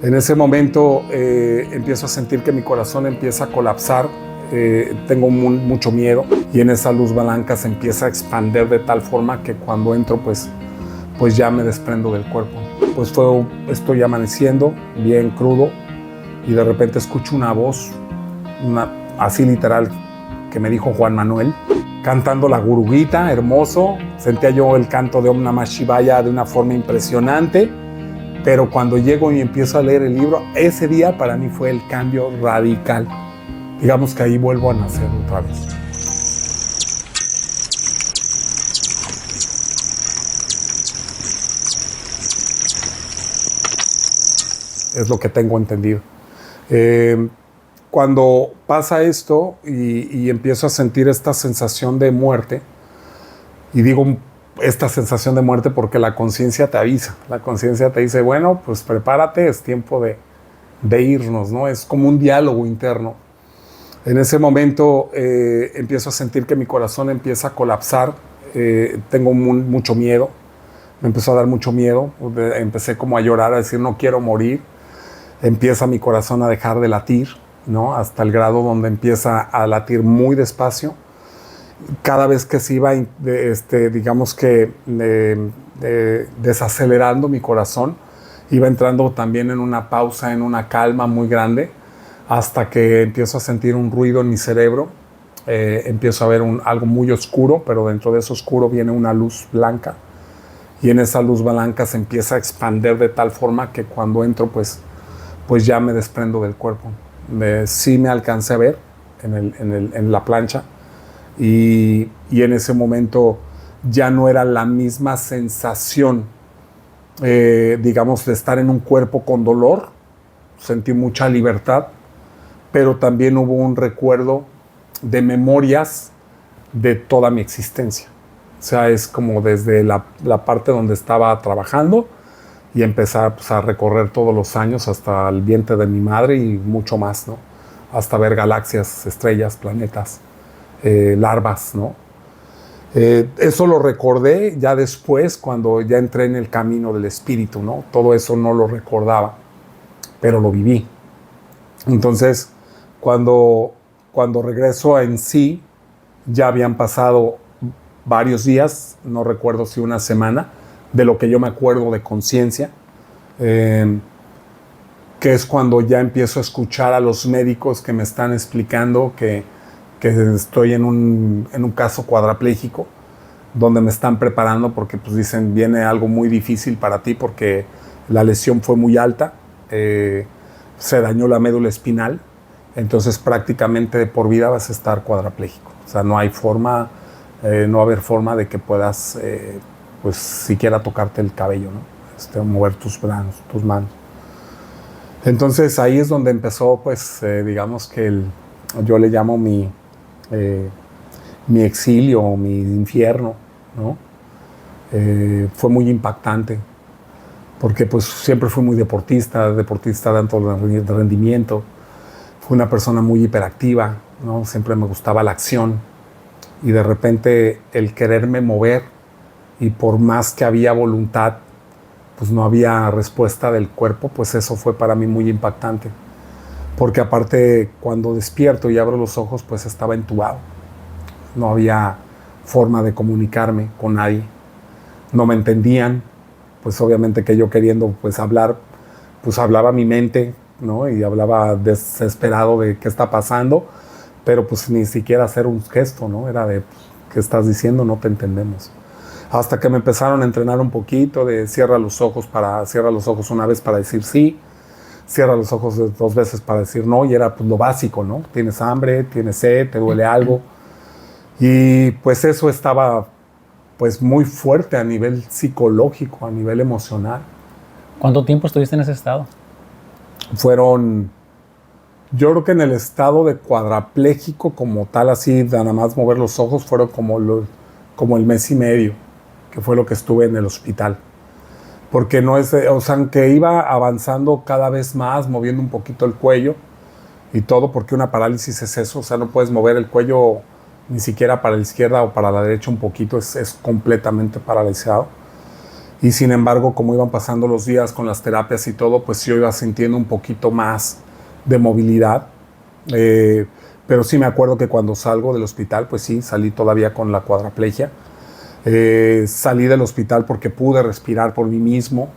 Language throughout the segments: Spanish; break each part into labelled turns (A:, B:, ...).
A: En ese momento empiezo a sentir que mi corazón empieza a colapsar, tengo mucho miedo y en esa luz blanca se empieza a expandir de tal forma que cuando entro pues ya me desprendo del cuerpo. Pues estoy amaneciendo bien crudo y de repente escucho una voz, así literal, que me dijo Juan Manuel, cantando la guruguita, hermoso. Sentía yo el canto de Om Namah Shivaya de una forma impresionante. Pero cuando llego y empiezo a leer el libro, ese día para mí fue el cambio radical. Digamos que ahí vuelvo a nacer otra vez. Es lo que tengo entendido. Cuando pasa esto y empiezo a sentir esta sensación de muerte, y digo esta sensación de muerte porque la conciencia te avisa. La conciencia te dice, bueno, pues prepárate, es tiempo de irnos, ¿no? Es como un diálogo interno. En ese momento empiezo a sentir que mi corazón empieza a colapsar. Tengo mucho miedo. Me empezó a dar mucho miedo. Empecé como a llorar, a decir, no quiero morir. Empieza mi corazón a dejar de latir, ¿no? Hasta el grado donde empieza a latir muy despacio. Cada vez que se iba, digamos que desacelerando mi corazón, iba entrando también en una pausa, en una calma muy grande, hasta que empiezo a sentir un ruido en mi cerebro. Empiezo a ver algo muy oscuro, pero dentro de eso oscuro viene una luz blanca, y en esa luz blanca se empieza a expandir de tal forma que cuando entro, pues ya me desprendo del cuerpo. Sí me alcancé a ver en la plancha. Y en ese momento ya no era la misma sensación, digamos, de estar en un cuerpo con dolor. Sentí mucha libertad, pero también hubo un recuerdo de memorias de toda mi existencia. O sea, es como desde la parte donde estaba trabajando y empezar pues, a recorrer todos los años hasta el vientre de mi madre y mucho más, ¿no? Hasta ver galaxias, estrellas, planetas. Larvas, ¿no? Eso lo recordé ya después, cuando ya entré en el camino del espíritu, ¿no? Todo eso no lo recordaba, pero lo viví. Entonces, cuando regreso en sí, ya habían pasado varios días, no recuerdo si una semana, de lo que yo me acuerdo de conciencia, que es cuando ya empiezo a escuchar a los médicos que me están explicando que estoy en un caso cuadraplégico, donde me están preparando porque pues dicen, viene algo muy difícil para ti porque la lesión fue muy alta, se dañó la médula espinal, entonces prácticamente de por vida vas a estar cuadraplégico. O sea, no hay forma, no va a haber forma de que puedas, pues siquiera tocarte el cabello, ¿no? Mover tus manos. Entonces ahí es donde empezó, pues, digamos que yo le llamo mi exilio o mi infierno, ¿no? Fue muy impactante porque pues siempre fui muy deportista de alto rendimiento. Fui una persona muy hiperactiva, ¿no? Siempre me gustaba la acción y de repente el quererme mover, y por más que había voluntad, pues no había respuesta del cuerpo. Pues eso fue para mí muy impactante. Porque aparte, cuando despierto y abro los ojos, pues estaba entubado. No había forma de comunicarme con nadie. No me entendían. Pues obviamente que yo queriendo pues hablar, pues hablaba mi mente, ¿no? Y hablaba desesperado de qué está pasando, pero pues ni siquiera hacer un gesto, ¿no? Era de, ¿qué estás diciendo? No te entendemos. Hasta que me empezaron a entrenar un poquito de cierra los ojos una vez para decir sí, cierra los ojos 2 veces para decir no, y era pues lo básico, ¿no? Tienes hambre, tienes sed, te duele algo. Y pues eso estaba pues muy fuerte a nivel psicológico, a nivel emocional.
B: ¿Cuánto tiempo estuviste en ese estado?
A: Yo creo que en el estado de cuadrapléjico como tal, así de nada más mover los ojos, fueron como el mes y medio, que fue lo que estuve en el hospital. Porque no es, o sea, aunque iba avanzando cada vez más, moviendo un poquito el cuello y todo, porque una parálisis es eso, o sea, no puedes mover el cuello ni siquiera para la izquierda o para la derecha un poquito, es completamente paralizado. Y sin embargo, como iban pasando los días con las terapias y todo, pues yo iba sintiendo un poquito más de movilidad. Pero sí me acuerdo que cuando salgo del hospital, pues sí, salí todavía con la cuadraplegia. Salí del hospital porque pude respirar por mí mismo.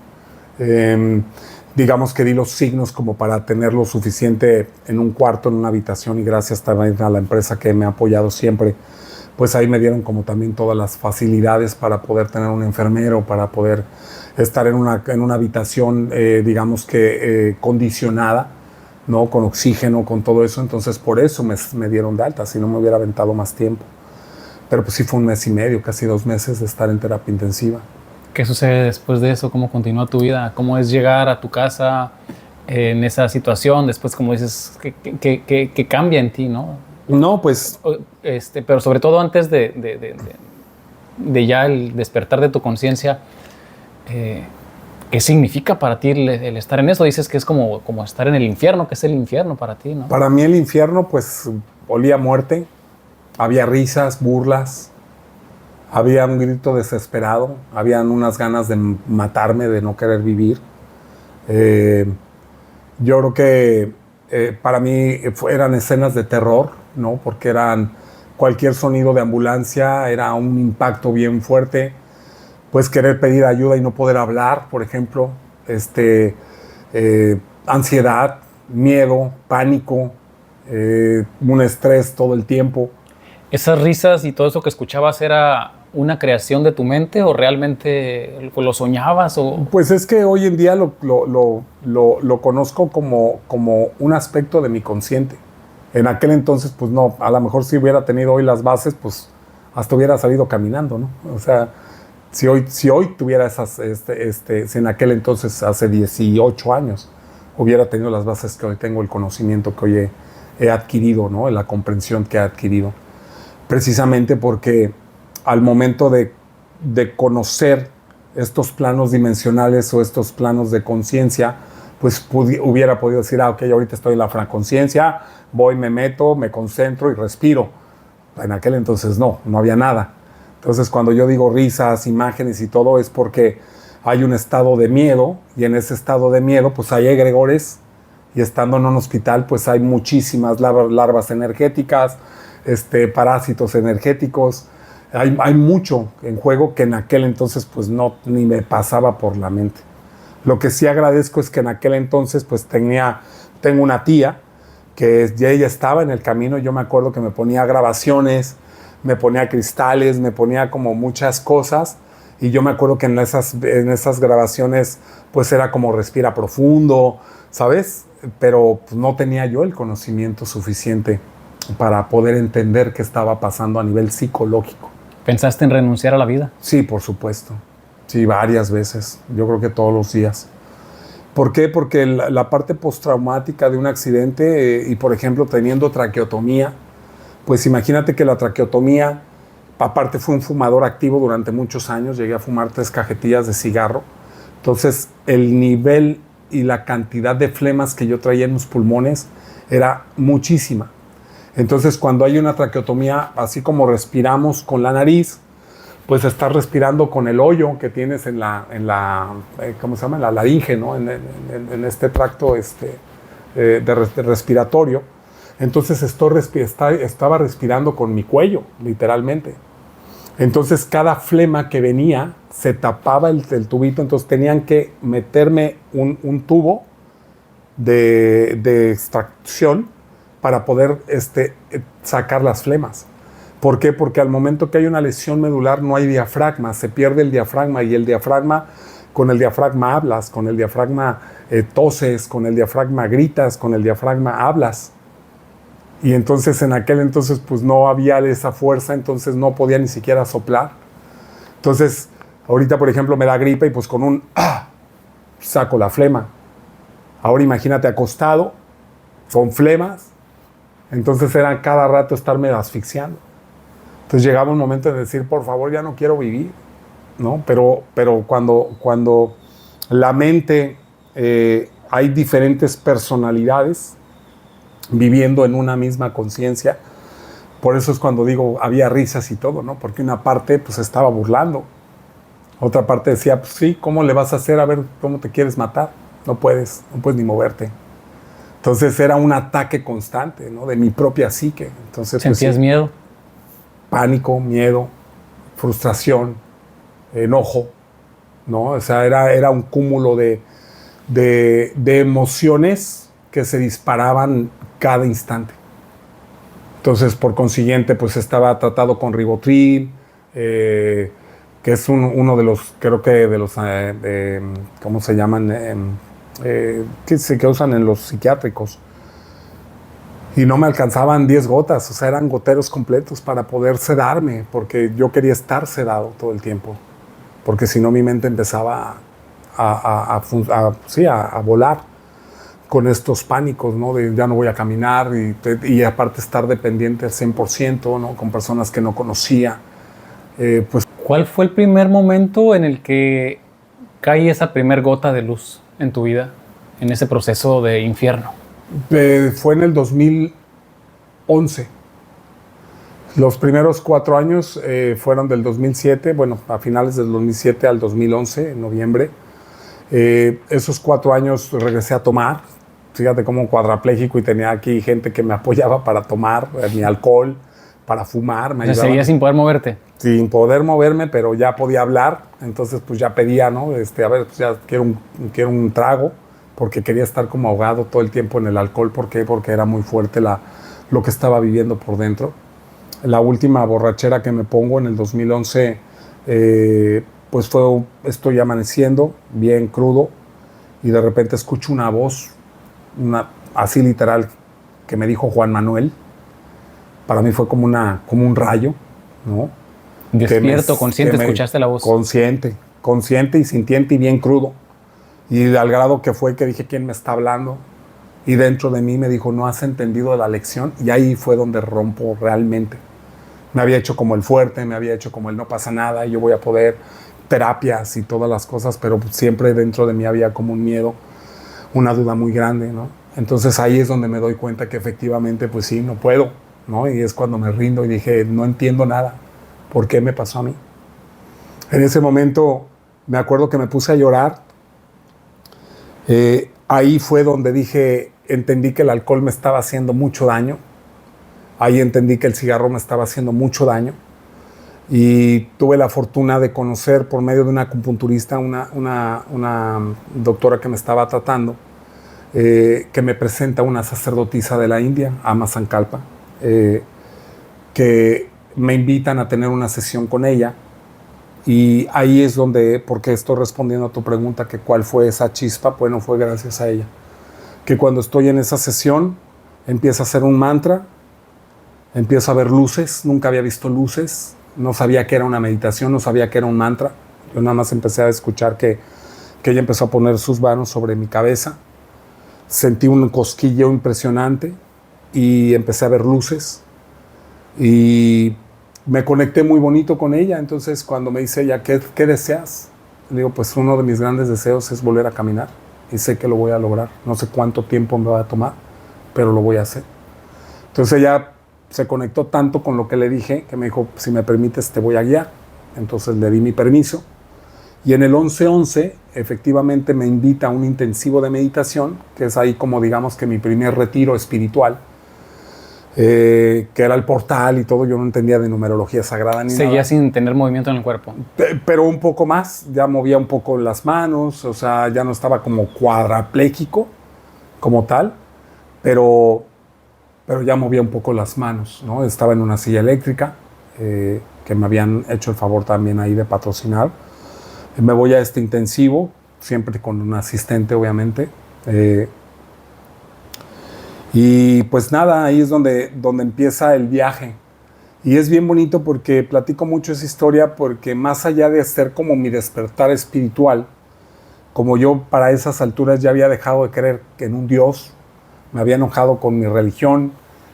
A: Digamos que di los signos como para tener lo suficiente en un cuarto, en una habitación, y gracias también a la empresa que me ha apoyado siempre, pues ahí me dieron como también todas las facilidades para poder tener un enfermero, para poder estar en una habitación, digamos que condicionada, ¿no? Con oxígeno, con todo eso. Entonces por eso me dieron de alta, si no me hubiera aventado más tiempo. Pero pues sí fue 1 mes y medio, casi 2 meses de estar en terapia intensiva.
B: ¿Qué sucede después de eso? ¿Cómo continúa tu vida? ¿Cómo es llegar a tu casa en esa situación? Después, como dices, ¿qué cambia en ti, no?
A: No, pues...
B: Pero sobre todo antes de ya el despertar de tu conciencia, ¿qué significa para ti el estar en eso? Dices que es como estar en el infierno. ¿Qué es el infierno para ti, no?
A: Para mí el infierno, pues, olía a muerte. Había risas, burlas. Había un grito desesperado, habían unas ganas de matarme, de no querer vivir. Yo creo que para mí eran escenas de terror, ¿no? Porque eran cualquier sonido de ambulancia, era un impacto bien fuerte. Pues querer pedir ayuda y no poder hablar, por ejemplo. Ansiedad, miedo, pánico, un estrés todo el tiempo.
B: ¿Esas risas y todo eso que escuchabas era una creación de tu mente o realmente lo soñabas?
A: Pues es que hoy en día lo conozco como un aspecto de mi consciente. En aquel entonces, pues no, a lo mejor si hubiera tenido hoy las bases, pues hasta hubiera salido caminando, ¿no? O sea, si hoy tuviera esas, si en aquel entonces, hace 18 años, hubiera tenido las bases que hoy tengo, el conocimiento que hoy he adquirido, ¿no? La comprensión que he adquirido. Precisamente porque al momento de conocer estos planos dimensionales o estos planos de conciencia, pues hubiera podido decir, ok, ahorita estoy en la franconciencia, voy, me meto, me concentro y respiro. En aquel entonces no había nada. Entonces cuando yo digo risas, imágenes y todo, es porque hay un estado de miedo, y en ese estado de miedo pues hay egregores, y estando en un hospital pues hay muchísimas larvas energéticas, parásitos energéticos. Hay mucho en juego que en aquel entonces pues no, ni me pasaba por la mente. Lo que sí agradezco es que en aquel entonces pues tengo una tía que ya ella estaba en el camino. Yo me acuerdo que me ponía grabaciones, me ponía cristales, me ponía como muchas cosas, y yo me acuerdo que en esas grabaciones pues era como respira profundo, ¿sabes? Pero pues, no tenía yo el conocimiento suficiente para poder entender qué estaba pasando a nivel psicológico.
B: ¿Pensaste en renunciar a la vida?
A: Sí, por supuesto. Sí, varias veces. Yo creo que todos los días. ¿Por qué? Porque la parte postraumática de un accidente y, por ejemplo, teniendo traqueotomía, pues imagínate que la traqueotomía, aparte fue un fumador activo durante muchos años, llegué a fumar 3 cajetillas de cigarro. Entonces, el nivel y la cantidad de flemas que yo traía en los pulmones era muchísima. Entonces, cuando hay una traqueotomía, así como respiramos con la nariz, pues estás respirando con el hoyo que tienes en la ¿cómo se llama? En la laringe, ¿no? En este tracto de respiratorio. Entonces, estaba respirando con mi cuello, literalmente. Entonces, cada flema que venía se tapaba el tubito, entonces tenían que meterme un tubo de extracción para poder sacar las flemas. ¿Por qué? Porque al momento que hay una lesión medular no hay diafragma, se pierde el diafragma, y el diafragma, con el diafragma hablas, con el diafragma toses, con el diafragma gritas, con el diafragma hablas. Y entonces en aquel entonces pues no había esa fuerza, entonces no podía ni siquiera soplar. Entonces ahorita por ejemplo me da gripe y pues con un saco la flema. Ahora imagínate acostado, con flemas. Entonces era cada rato estarme asfixiando. Entonces llegaba un momento de decir, por favor, ya no quiero vivir, ¿no? Pero cuando la mente, hay diferentes personalidades viviendo en una misma conciencia, por eso es cuando digo, había risas y todo, ¿no? Porque una parte pues estaba burlando, Otra parte decía, pues sí, ¿cómo le vas a hacer? A ver, ¿cómo te quieres matar? No puedes ni moverte. Entonces era un ataque constante, ¿no? De mi propia psique. Entonces,
B: ¿Sentías
A: pues, sí,
B: miedo?
A: pánico, miedo, frustración, enojo, ¿no? O sea, era un cúmulo de emociones que se disparaban cada instante. Entonces, por consiguiente, pues estaba tratado con Rivotril, que es uno de los, creo que de los, ¿cómo se llaman? Que usan en los psiquiátricos. Y no me alcanzaban 10 gotas, o sea, eran goteros completos para poder sedarme, porque yo quería estar sedado todo el tiempo, porque si no mi mente empezaba a volar con estos pánicos, ¿no? De ya no voy a caminar y aparte estar dependiente al 100%, ¿no? Con personas que no conocía. Pues
B: ¿Cuál fue el primer momento en el que cae esa primer gota de luz en tu vida, en ese proceso de infierno?
A: fue en el 2011. Los primeros 4 años fueron del 2007, bueno, a finales del 2007 al 2011, en noviembre. Esos 4 años regresé a tomar, fíjate como cuadrapléjico, y tenía aquí gente que me apoyaba para tomar mi alcohol, para fumar.
B: O sea, seguías sin poder moverte.
A: Sin poder moverme, pero ya podía hablar, entonces pues ya pedía, ¿no? A ver, pues ya quiero un trago, porque quería estar como ahogado todo el tiempo en el alcohol. ¿Por qué? Porque era muy fuerte lo que estaba viviendo por dentro. La última borrachera que me pongo en el 2011, pues estoy amaneciendo bien crudo y de repente escucho una voz, así literal, que me dijo Juan Manuel. Para mí fue como un rayo, ¿no?
B: Despierto, consciente, escuchaste la voz.
A: Consciente y sintiente y bien crudo. Y al grado que fue que dije, ¿quién me está hablando? Y dentro de mí me dijo, ¿no has entendido la lección? Y ahí fue donde rompo realmente. Me había hecho como el fuerte, me había hecho como el no pasa nada, y yo voy a poder, terapias y todas las cosas, pero siempre dentro de mí había como un miedo, una duda muy grande, ¿no? Entonces ahí es donde me doy cuenta que efectivamente, pues sí, no puedo, ¿no? Y es cuando me rindo y dije, no entiendo nada. ¿Por qué me pasó a mí? En ese momento me acuerdo que me puse a llorar. Ahí fue donde entendí que el alcohol me estaba haciendo mucho daño. Ahí entendí que el cigarro me estaba haciendo mucho daño. Y tuve la fortuna de conocer por medio de una acupunturista, una doctora que me estaba tratando, que me presenta una sacerdotisa de la India, Ama Sankalpa, que me invitan a tener una sesión con ella. Y ahí es porque estoy respondiendo a tu pregunta, que cuál fue esa chispa. Bueno, fue gracias a ella. Que cuando estoy en esa sesión, empieza a hacer un mantra, empiezo a ver luces, nunca había visto luces, no sabía que era una meditación, no sabía que era un mantra. Yo nada más empecé a escuchar que ella empezó a poner sus manos sobre mi cabeza. Sentí un cosquilleo impresionante y empecé a ver luces. Y me conecté muy bonito con ella. Entonces cuando me dice ella, ¿qué deseas? Le digo, pues uno de mis grandes deseos es volver a caminar y sé que lo voy a lograr. No sé cuánto tiempo me va a tomar, pero lo voy a hacer. Entonces ella se conectó tanto con lo que le dije que me dijo, si me permites te voy a guiar. Entonces le di mi permiso y en el 11-11 efectivamente me invita a un intensivo de meditación, que es ahí como digamos que mi primer retiro espiritual. Que era el portal y todo. Yo no entendía de numerología sagrada ni nada.
B: Seguía sin tener movimiento en el cuerpo.
A: Pero un poco más, ya movía un poco las manos, o sea, ya no estaba como cuadrapléjico como tal, pero ya movía un poco las manos, ¿no? Estaba en una silla eléctrica, que me habían hecho el favor también ahí de patrocinar. Me voy a este intensivo, siempre con un asistente, obviamente. Y pues nada, ahí es donde empieza el viaje. Y es bien bonito porque platico mucho esa historia, porque más allá de ser como mi despertar espiritual, como yo para esas alturas ya había dejado de creer en un Dios, me había enojado con mi religión,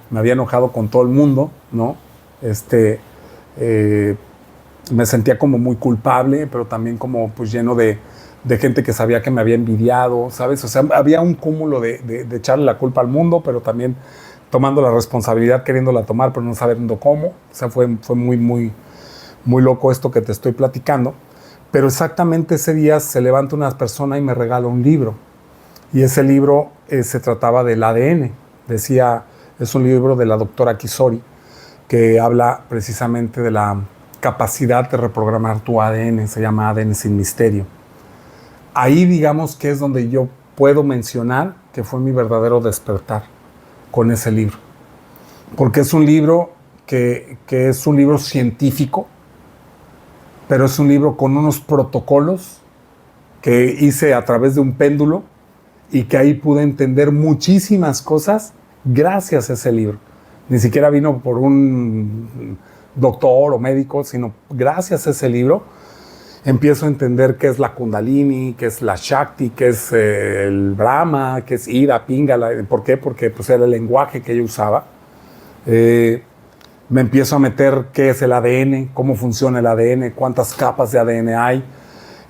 A: me había enojado con todo el mundo, ¿no? Me sentía como muy culpable, pero también como pues lleno de gente que sabía que me había envidiado, ¿sabes? O sea, había un cúmulo de echarle la culpa al mundo, pero también tomando la responsabilidad, queriéndola tomar, pero no sabiendo cómo. O sea, fue muy, muy, muy loco esto que te estoy platicando. Pero exactamente ese día se levanta una persona y me regala un libro. Y ese libro se trataba del ADN. Decía, es un libro de la doctora Kisori, que habla precisamente de la capacidad de reprogramar tu ADN. Se llama ADN sin misterio. Ahí digamos que es donde yo puedo mencionar que fue mi verdadero despertar con ese libro. Porque es un libro que es un libro científico, pero es un libro con unos protocolos que hice a través de un péndulo y que ahí pude entender muchísimas cosas gracias a ese libro. Ni siquiera vino por un doctor o médico, sino gracias a ese libro empiezo a entender qué es la Kundalini, qué es la Shakti, qué es el Brahma, qué es Ida, Pingala. ¿Por qué? Porque pues, era el lenguaje que yo usaba. Me empiezo a meter qué es el ADN, cómo funciona el ADN, cuántas capas de ADN hay.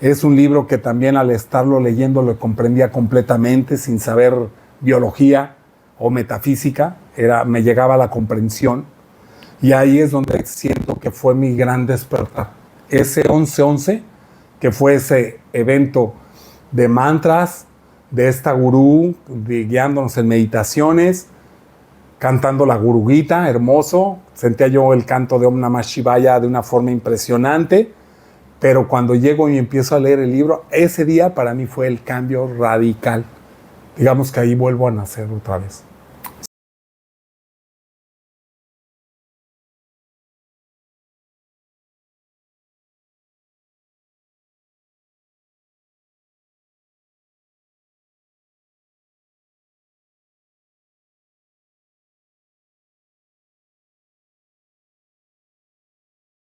A: Es un libro que también al estarlo leyendo lo comprendía completamente sin saber biología o metafísica. Me llegaba a la comprensión y ahí es donde siento que fue mi gran despertar. Ese 11-11, que fue ese evento de mantras, de esta gurú guiándonos en meditaciones, cantando la Guru Gita, hermoso. Sentía yo el canto de Om Namah Shivaya de una forma impresionante. Pero cuando llego y empiezo a leer el libro, ese día para mí fue el cambio radical. Digamos que ahí vuelvo a nacer otra vez.